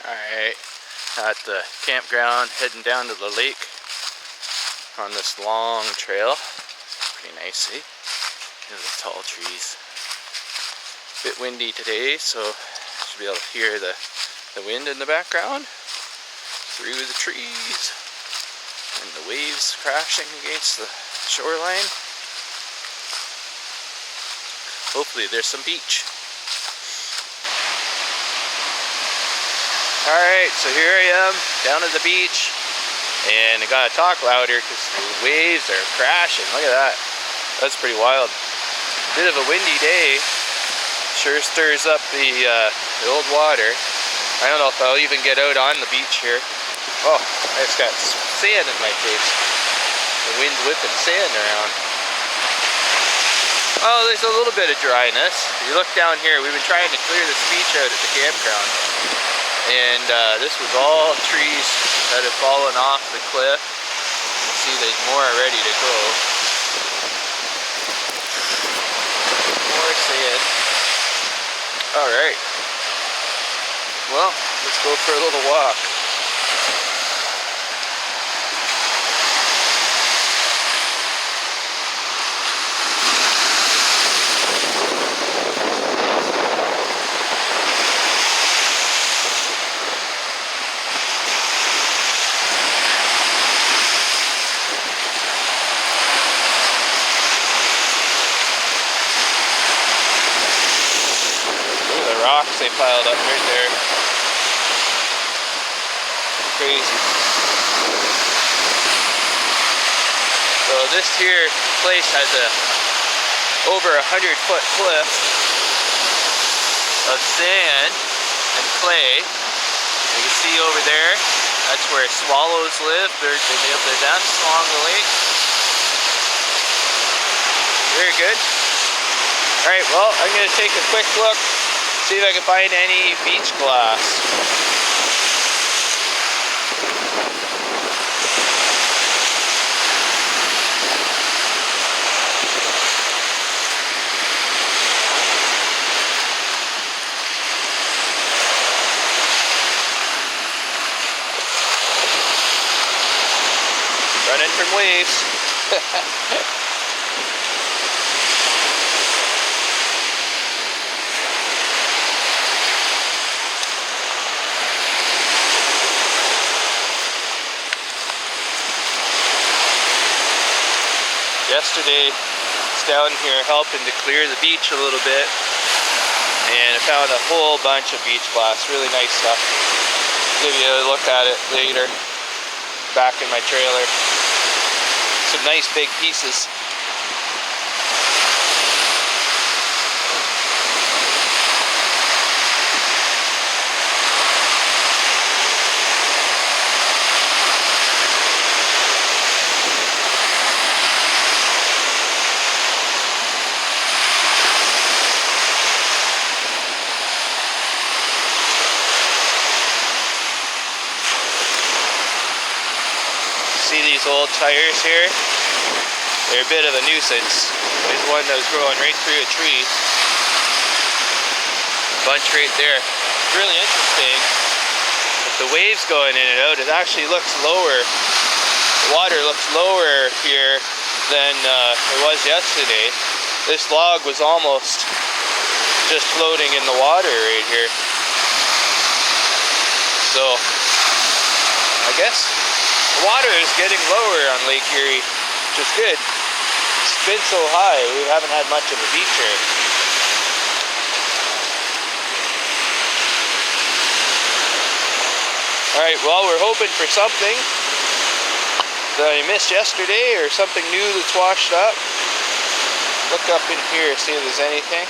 Alright, at the campground, heading down to the lake on this long trail. Pretty nice, eh? Look at the tall trees. Bit windy today, so should be able to hear the wind in the background through the trees and the waves crashing against the shoreline. Hopefully there's some beach. Alright, so here I am down at the beach, and I gotta talk louder because the waves are crashing. Look at that. That's pretty wild. Bit of a windy day. Sure stirs up the old water. I don't know if I'll even get out on the beach here. Oh, I just got sand in my face. The wind's whipping sand around. Oh, there's a little bit of dryness. You look down here, we've been trying to clear this beach out at the campground. And this was all trees that have fallen off the cliff. See, there's more ready to go. More sand. Alright. Well, let's go for a little walk. Rocks they piled up right there. Crazy. So this here place has over 100-foot cliff of sand and clay. You can see over there, that's where swallows live. They make their nests along the lake. Very good. Alright, well, I'm going to take a quick look. See if I can find any beach glass. Running from waves. Yesterday, I was down here helping to clear the beach a little bit, and I found a whole bunch of beach glass, really nice stuff. I'll give you a look at it later, back in my trailer. Some nice big pieces. See these old tires here? They're a bit of a nuisance. There's one that was growing right through a tree. A bunch right there. It's really interesting. With the waves going in and out, it actually looks lower. The water looks lower here than it was yesterday. This log was almost just floating in the water right here. So, I guess the water is getting lower on Lake Erie, which is good. It's been so high, we haven't had much of a beach here. Alright, well, we're hoping for something that I missed yesterday or something new that's washed up. Look up in here, see if there's anything.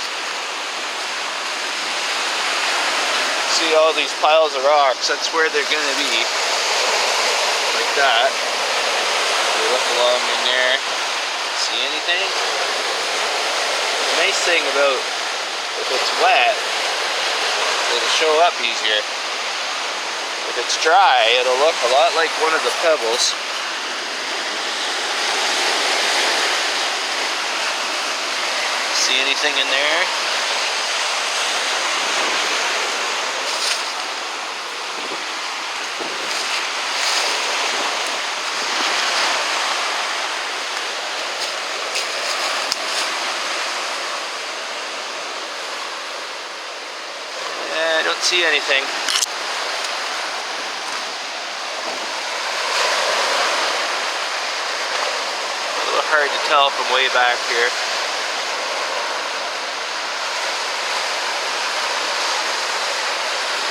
See all these piles of rocks, that's where they're going to be. Like that. We look along in there. See anything? The nice thing about if it's wet, it'll show up easier. If it's dry, it'll look a lot like one of the pebbles. See anything in there? see anything. A little hard to tell from way back here.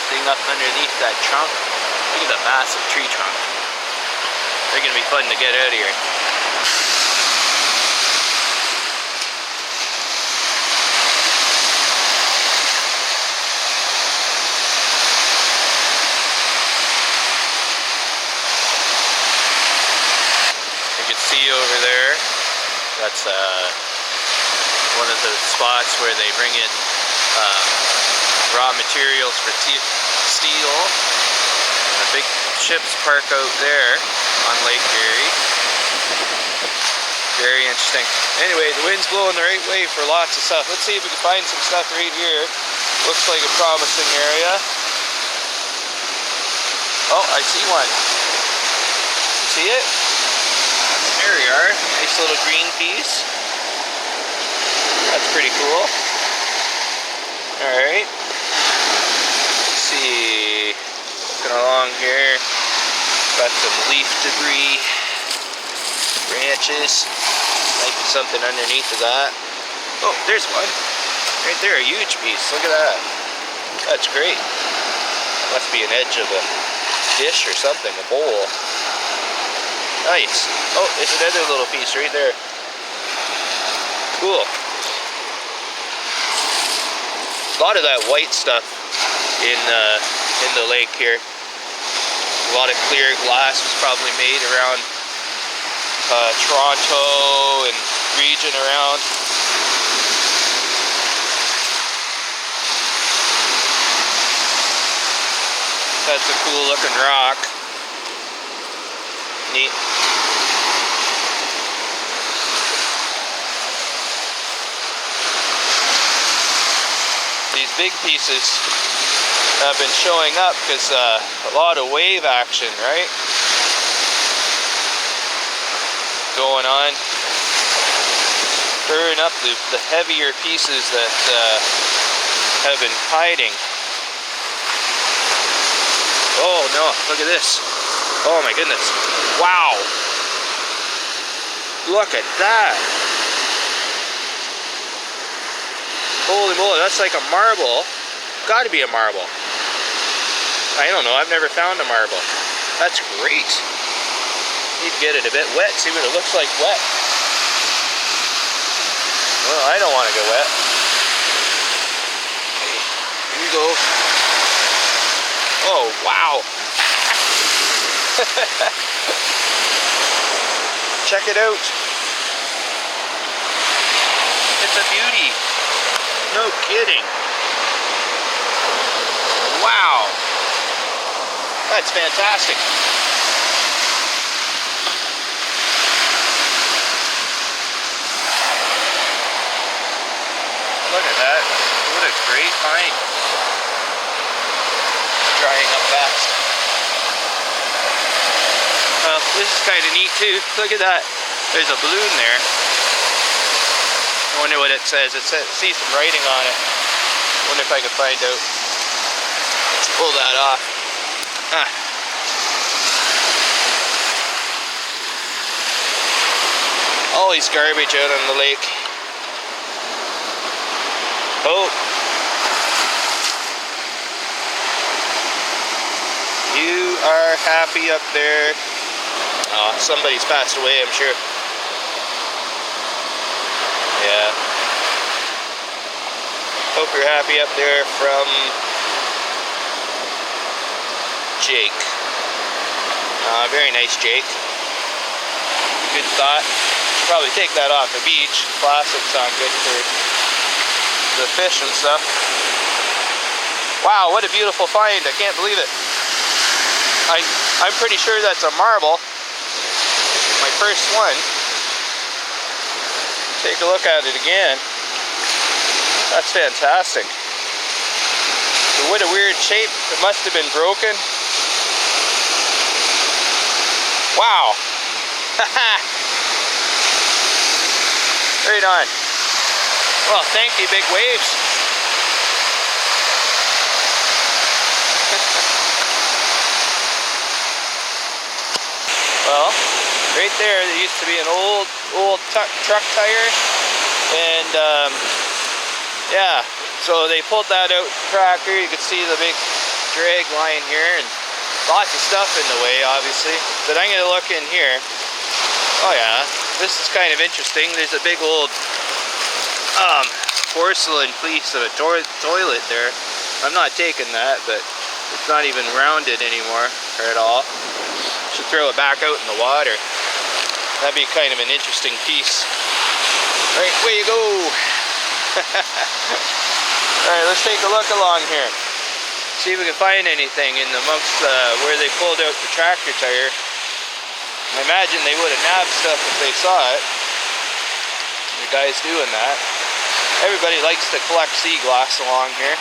Thing up underneath that trunk. Look at the massive tree trunk. They're gonna be fun to get out of here. See over there, that's one of the spots where they bring in raw materials for steel, and the big ships park out there on Lake Erie. Very interesting. Anyway, the wind's blowing the right way for lots of stuff. Let's see if we can find some stuff right here. Looks like a promising area. Oh, I see one. You see it? There we are, nice little green piece. That's pretty cool. Alright. Let's see. Looking along here. Got some leaf debris. Branches. Might be something underneath of that. Oh, there's one. Right there, a huge piece. Look at that. That's great. Must be an edge of a dish or something, a bowl. Nice. Oh, there's another little piece right there. Cool. A lot of that white stuff in the lake here. A lot of clear glass was probably made around Toronto and region around. That's a cool looking rock. Neat. These big pieces have been showing up because a lot of wave action, right? Going on. Stirring up the heavier pieces that have been hiding. Oh no, look at this. Oh my goodness. Wow. Look at that. Holy moly, that's like a marble. Gotta be a marble. I don't know, I've never found a marble. That's great. Need to get it a bit wet, see what it looks like wet. Well, I don't want to get wet. Okay, here you go. Oh, wow. Check it out. It's a beauty. No kidding. Wow. That's fantastic. Look at that. What a great find. Drying up fast. Well, this is kind of neat too. Look at that. There's a balloon there. I wonder what it says. It says, see some writing on it. Wonder if I can find out. Let's pull that off. Ah. Always garbage out on the lake. Oh. You are happy up there. Oh, somebody's passed away, I'm sure. Yeah. Hope you're happy up there from Jake. Very nice, Jake. Good thought. Should probably take that off the beach. Plastic's not good for the fish and stuff. Wow, what a beautiful find. I can't believe it. I'm pretty sure that's a marble. My first one. Take a look at it again. That's fantastic. But what a weird shape. It must have been broken. Wow. Right on. Well, thank you, big waves. right there used to be an old truck tire, and yeah, so they pulled that out tractor. You can see the big drag line here, and lots of stuff in the way, obviously. But I'm gonna look in here. Oh yeah, this is kind of interesting. There's a big old porcelain piece of a toilet there. I'm not taking that, but it's not even rounded anymore or at all. Should throw it back out in the water. That'd be kind of an interesting piece. Right, way you go. Alright, let's take a look along here. See if we can find anything in amongst where they pulled out the tractor tire. I imagine they would have nabbed stuff if they saw it. The guy's doing that. Everybody likes to collect Seaglass along here.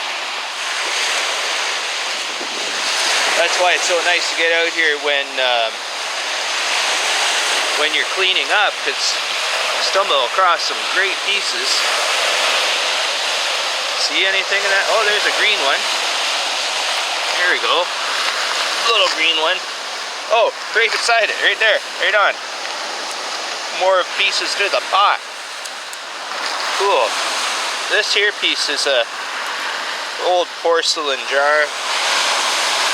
That's why it's so nice to get out here when you're cleaning up, because you stumble across some great pieces. See anything in that? Oh, there's a green one. There we go. Little green one. Oh, right beside it, right there, right on. More pieces to the pot. Cool. This here piece is a old porcelain jar.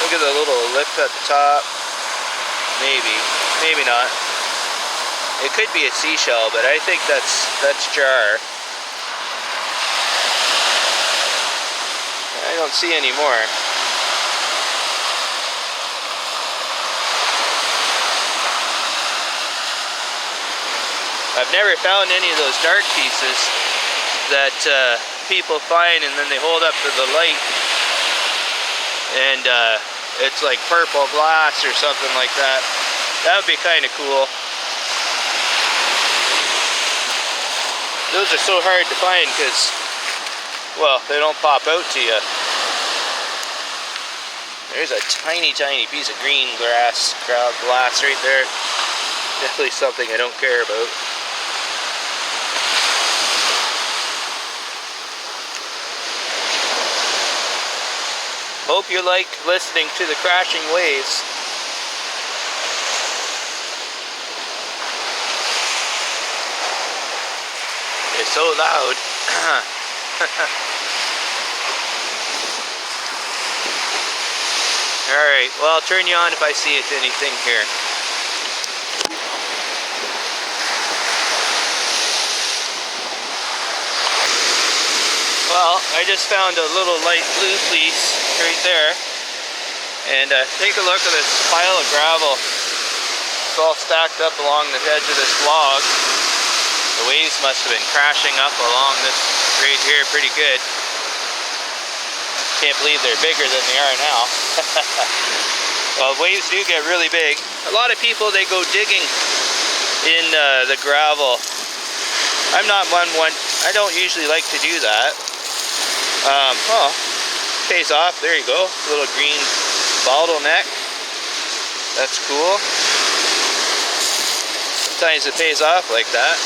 Look at the little lip at the top. Maybe, maybe not. It could be a seashell, but I think that's jar. I don't see any more. I've never found any of those dark pieces that people find and then they hold up to the light and it's like purple glass or something like that. That would be kind of cool. Those are so hard to find because, well, they don't pop out to you. There's a tiny piece of green glass right there. Definitely something I don't care about. Hope you like listening to the crashing waves. It's so loud. Alright, well, I'll turn you on if I see anything here. Well, I just found a little light blue piece right there. And take a look at this pile of gravel. It's all stacked up along the edge of this log. The waves must have been crashing up along this right here pretty good. Can't believe they're bigger than they are now. Well, waves do get really big. A lot of people, they go digging in the gravel. I'm not one, I don't usually like to do that. Oh, pays off. There you go. Little green bottleneck. That's cool. Sometimes it pays off like that.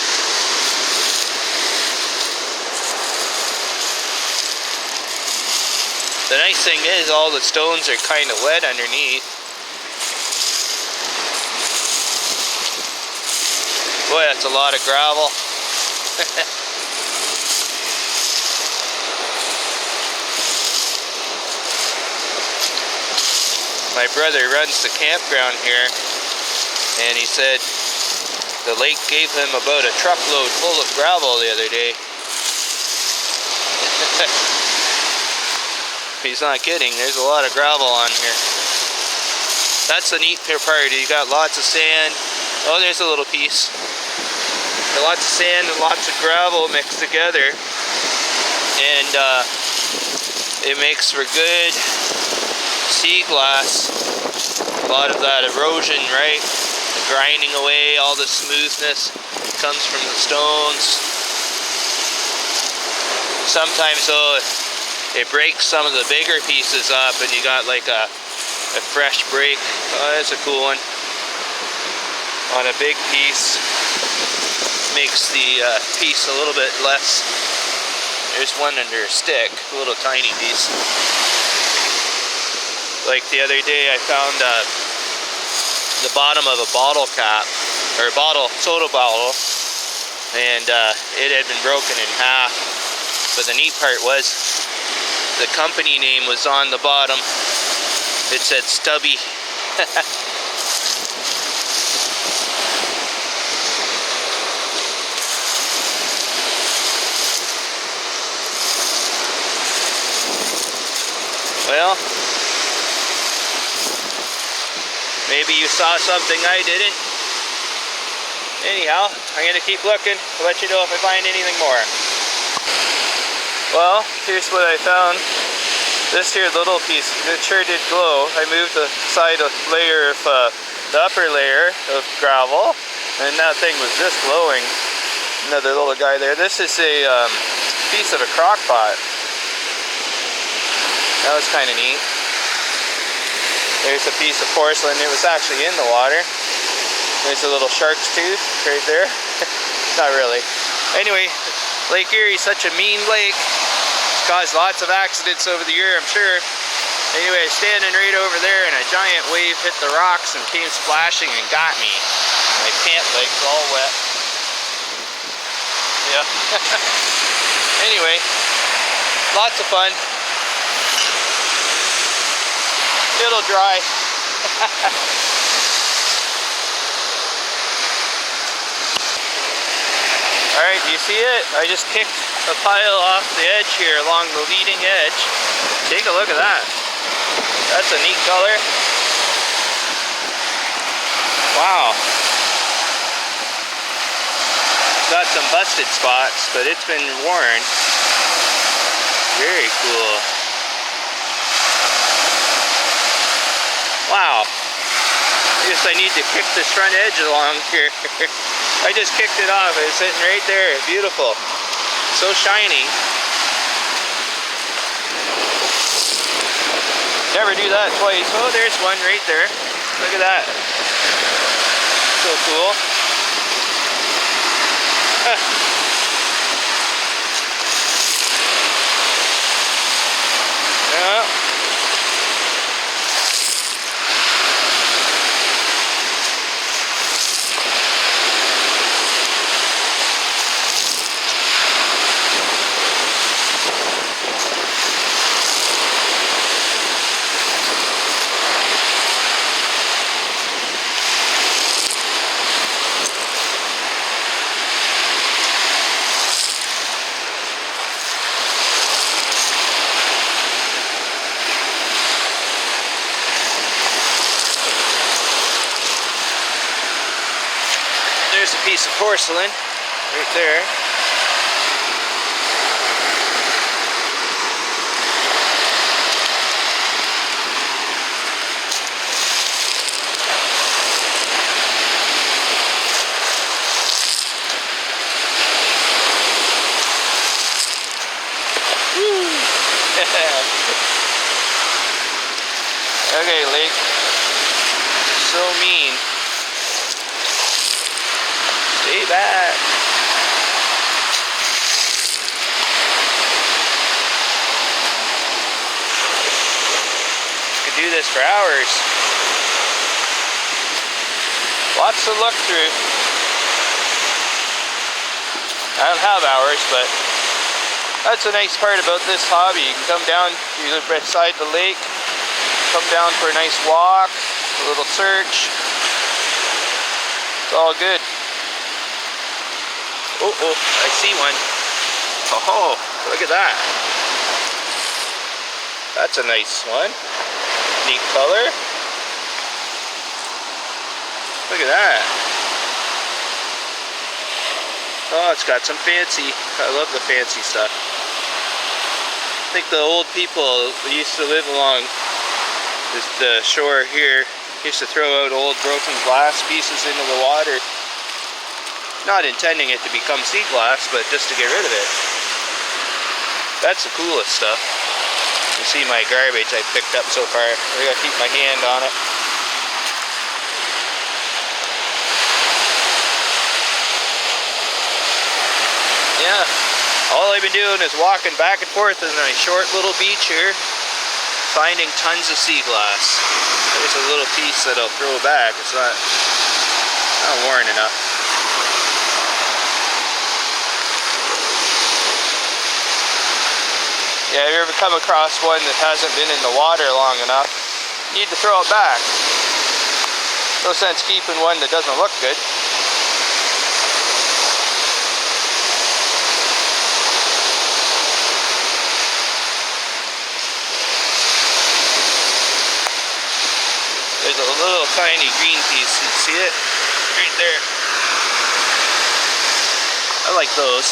The nice thing is all the stones are kind of wet underneath. Boy, that's a lot of gravel. My brother runs the campground here, and he said the lake gave him about a truckload full of gravel the other day. He's not kidding, there's a lot of gravel on here. That's the neat part, you got lots of sand. Oh, there's a little piece. Lots of sand and lots of gravel mixed together. And it makes for good Seaglass. A lot of that erosion, right? The grinding away, all the smoothness comes from the stones. Sometimes though, it breaks some of the bigger pieces up and you got like a fresh break. Oh, that's a cool one. On a big piece. Makes the piece a little bit less. There's one under a stick, a little tiny piece. Like the other day I found the bottom of a bottle cap or soda bottle, and it had been broken in half. But the neat part was the company name was on the bottom. It said Stubby. Well, maybe you saw something I didn't. Anyhow, I'm going to keep looking to let you know if I find anything more. Well, here's what I found. This here little piece, it sure did glow. I moved the side layer of the upper layer of gravel, and that thing was just glowing. Another little guy there. This is a piece of a crock pot. That was kind of neat. There's a piece of porcelain. It was actually in the water. There's a little shark's tooth right there. Not really. Anyway, Lake Erie's such a mean lake. It's caused lots of accidents over the year, I'm sure. Anyway, standing right over there and a giant wave hit the rocks and came splashing and got me. My pant legs all wet. Yeah. Anyway, lots of fun. It'll dry. Alright, do you see it? I just kicked a pile off the edge here along the leading edge. Take a look at that. That's a neat color. Wow. Got some busted spots, but it's been worn. Very cool. Wow. I guess I need to kick this front edge along here. I just kicked it off. It's sitting right there. Beautiful. So shiny. Never do that twice. Oh, there's one right there. Look at that. So cool. Yeah. There's a piece of porcelain right there. Okay, lake. So mean. Stay back. Could do this for hours. Lots to look through. I don't have hours, but that's a nice part about this hobby. You can come down, you live beside the lake, come down for a nice walk, a little search. It's all good. Oh, I see one. Oh, look at that. That's a nice one. Neat color. Look at that. Oh, it's got some fancy. I love the fancy stuff. I think the old people used to live along the shore here. Used to throw out old broken glass pieces into the water. Not intending it to become Seaglass, but just to get rid of it. That's the coolest stuff. You see my garbage I picked up so far. I gotta keep my hand on it. Yeah, all I've been doing is walking back and forth in a short little beach here, finding tons of Seaglass. There's a little piece that I'll throw back. It's Not worn enough. Yeah, if you ever come across one that hasn't been in the water long enough, you need to throw it back. No sense keeping one that doesn't look good. There's a little tiny green piece, you see it? Right there. I like those.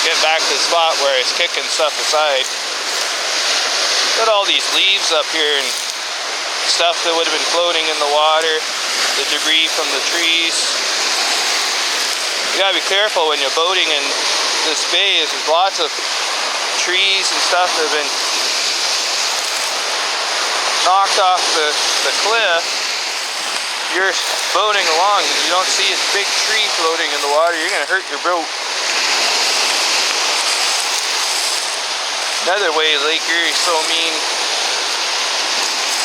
Get back to the spot where I was kicking stuff aside. Got all these leaves up here and stuff that would have been floating in the water, the debris from the trees. You gotta be careful when you're boating in this bay. There's lots of trees and stuff that have been knocked off the cliff. You're boating along and you don't see a big tree floating in the water, you're gonna hurt your boat. Another way Lake Erie is so mean,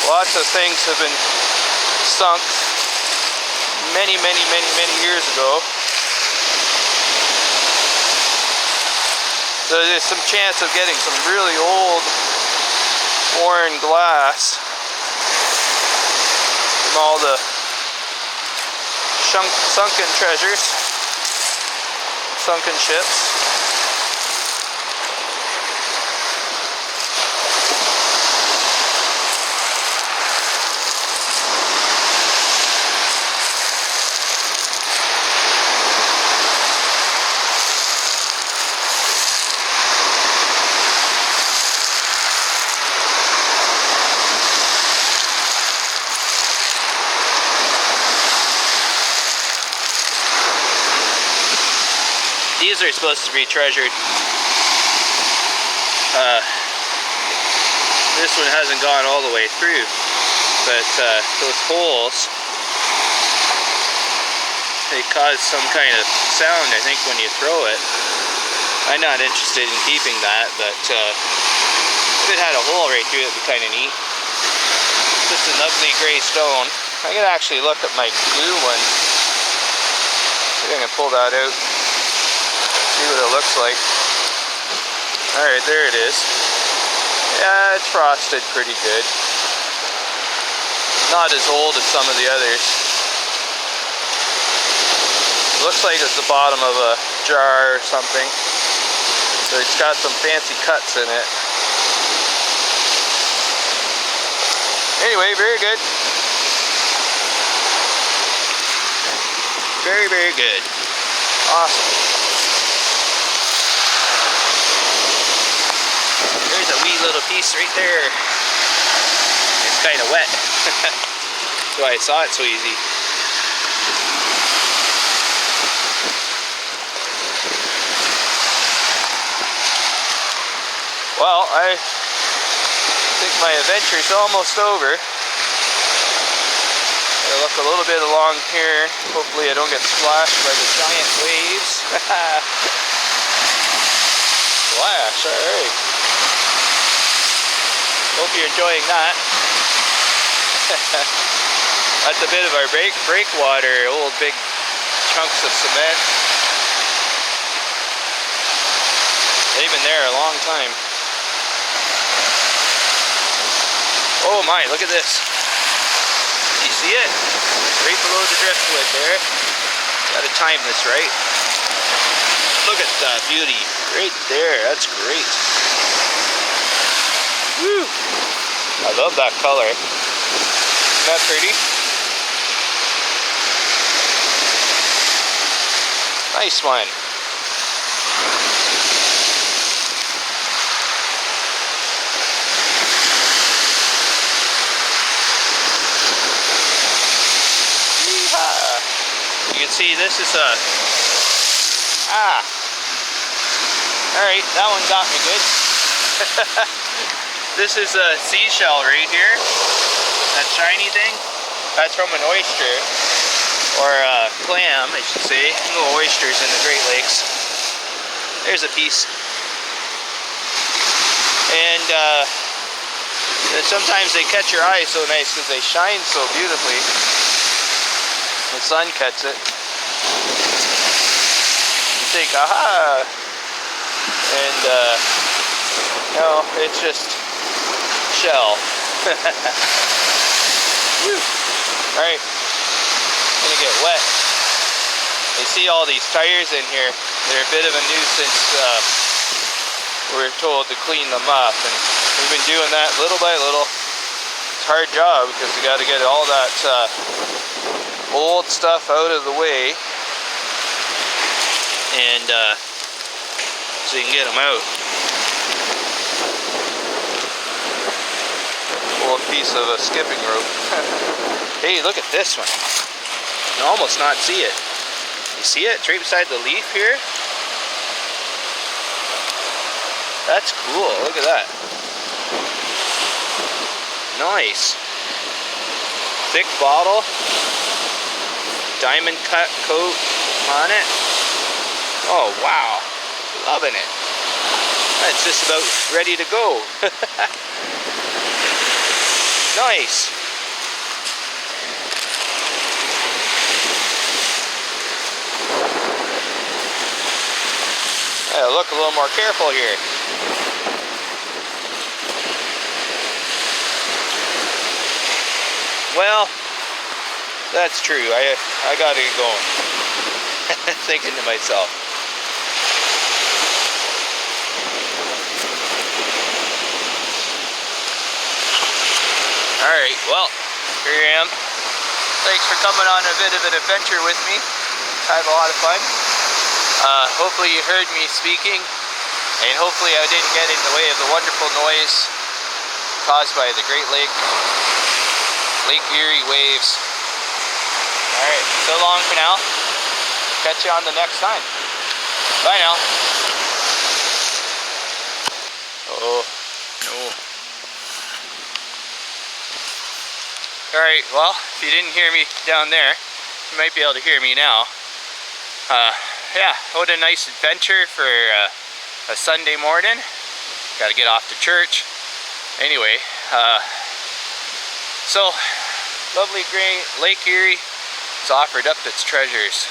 lots of things have been sunk many years ago. So there's some chance of getting some really old worn glass from all the sunken treasures, sunken ships. These are supposed to be treasured. This one hasn't gone all the way through, but those holes, they cause some kind of sound, I think, when you throw it. I'm not interested in keeping that, but if it had a hole right through it, it'd be kind of neat. Just an ugly gray stone. I can actually look at my glue one. See if I can pull that out. See what it looks like. Alright, there it is. Yeah, it's frosted pretty good. Not as old as some of the others. Looks like it's the bottom of a jar or something. So it's got some fancy cuts in it. Anyway, very good. Very good. Awesome. There's a wee little piece right there. It's kind of wet. That's why I saw it so easy. Well, I think my adventure's almost over. I look a little bit along here. Hopefully I don't get splashed by the giant waves. Splash, alright. Hope you're enjoying that. That's a bit of our breakwater, old big chunks of cement. They've been there a long time. Oh my, look at this. You see it? Right below the driftwood there. Gotta time this right. Look at that beauty. Right there, that's great. Woo! I love that color. Isn't that pretty? Nice one. Yeehaw! You can see this is a... Alright, that one got me good. This is a seashell right here. That shiny thing. That's from an oyster. or clam, I should say, little oysters in the Great Lakes. There's a piece. And sometimes they catch your eye so nice because they shine so beautifully. The sun cuts it. You think, aha! And no, it's just shell. Woo! Alright, gonna get wet. You see all these tires in here. They're a bit of a nuisance. We're told to clean them up, and we've been doing that little by little. It's a hard job because we got to get all that old stuff out of the way, and so you can get them out. Old piece of a skipping rope. Hey, look at this one. You can almost not see it. You see it? It's right beside the leaf here. That's cool. Look at that. Nice. Thick bottle. Diamond cut coat on it. Oh, wow. Loving it. That's just about ready to go. Nice. Yeah, look a little more careful here. Well, that's true. I gotta get going. Thinking to myself. Alright, well, here I am. Thanks for coming on a bit of an adventure with me. I had a lot of fun. Hopefully you heard me speaking, and hopefully I didn't get in the way of the wonderful noise caused by the Great Lake Erie waves. Alright, so long for now. Catch you on the next time. Bye now. Oh, no. Alright, well, if you didn't hear me down there, you might be able to hear me now. Yeah, what a nice adventure for a Sunday morning. Gotta get off to church. Anyway, so, lovely Great Lake Erie has offered up its treasures.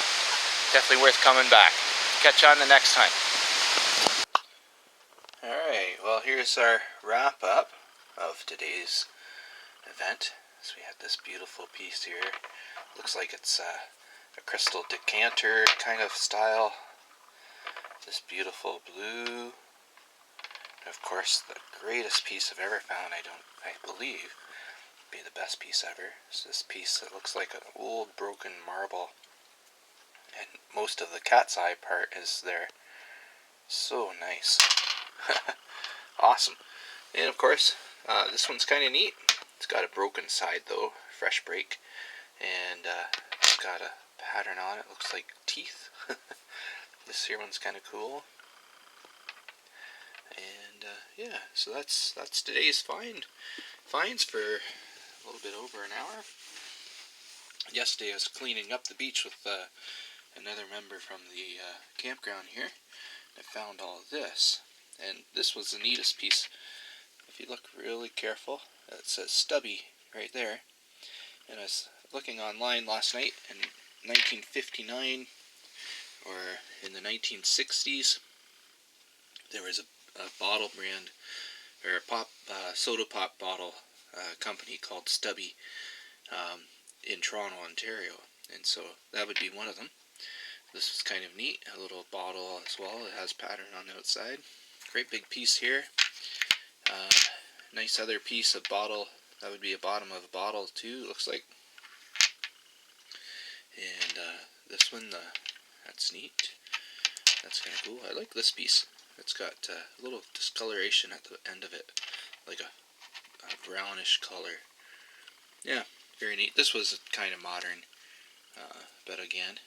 Definitely worth coming back. Catch you on the next time. Alright, well here's our wrap up of today's event. So we had this beautiful piece here. Looks like it's a crystal decanter kind of style. This beautiful blue. And of course the greatest piece I've ever found, I believe, be the best piece ever. It's this piece that looks like an old broken marble, and most of the cat's eye part is there. So nice. Awesome. And of course this one's kind of neat. It's got a broken side though, fresh break, and it's got a pattern on it. Looks like teeth. This here one's kind of cool. And yeah, so that's today's finds for a little bit over an hour. Yesterday I was cleaning up the beach with another member from the campground here. I found all of this, and this was the neatest piece. If you look really careful, it says Stubby right there. And I was looking online last night, in 1959 or in the 1960s, there was a bottle brand, or a soda pop bottle company called Stubby in Toronto, Ontario, and so that would be one of them. This is kind of neat, a little bottle as well. It has pattern on the outside. Great big piece here. Nice other piece of bottle. That would be a bottom of a bottle too, looks like. And this one, that's neat. That's kind of cool. I like this piece. It's got a little discoloration at the end of it, like a brownish color. Yeah, very neat. This was kind of modern, but again,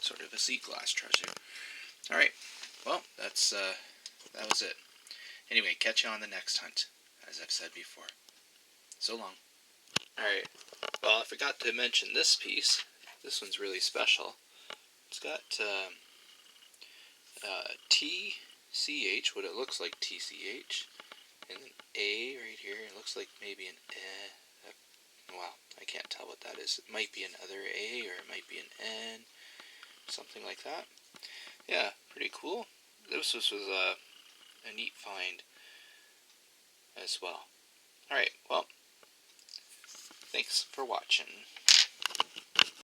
sort of a Seaglass treasure. Alright, well, that was it. Anyway, catch you on the next hunt, as I've said before. So long. Alright, well, I forgot to mention this piece. This one's really special. It's got TCH, what it looks like TCH, and an A right here. It looks like maybe an well, I can't tell what that is. It might be another A or it might be an N, something like that. Yeah, pretty cool. This was a neat find as well. Alright, well, thanks for watching.